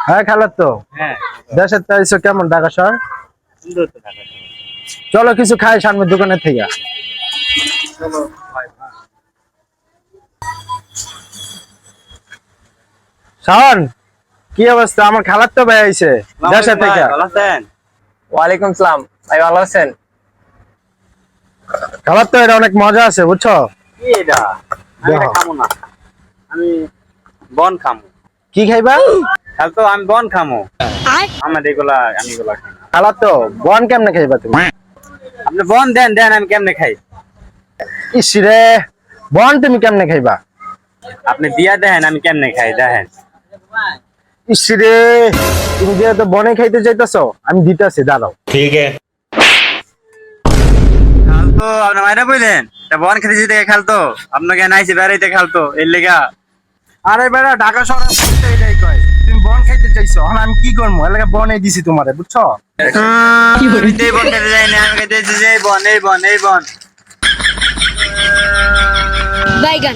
হ্যাঁ খালাতো। হ্যাঁ দেশের তাইছো কেমন ঢাকা শহর? সুন্দর তো ঢাকা শহর। চলো কিছু খাই সামনের দোকানের থেকে। চলো ভাই ভাই। শাওন, কি অবস্থা? আমার খালাতো ভাই আইছে দেশের ভাই, থেকে। ভালো আছেন? ওয়ালাইকুম সালাম ভাই, ভালো আছেন? খালাতো এটা অনেক মজা আছে বুঝছো? কি এটা? আমি এটা দেখো। খামো না। আমি বন খামো। কি খাইবা? তাহলে তো আমি বন খামো। আমার আমি এগুলা খাই না। খালাতো বন কেমনে খাইবা তুমি? আপনি বন দেন দেন, আমি কেমনে খাই? ইস রে, বন তুমি কেমনে খাইবা? আপনি দিয়া দেন, আমি কেমনে খাই দেখেন। ইস রে, তুমি যেহেতু বনে খাইতে চাইতেছো, আমি দিতেছি, দাঁড়াও। খালতো আপনার মাইরা বললেন বন খেতে যেতে খালতো আপনাকে নাইছে বেড়াইতে খালতো এর লেগা। আরে বেড়া, ঢাকা শহরে বলতে এটাই কয়। তুমি বন খাইতে চাইছো, এখন আমি কি করবো? এলাকা বনে দিছি তোমারে, বুঝছো? এই বন খেতে যাই না, আমি খেতে যাই বন, এই বন, এই বন। বাইগান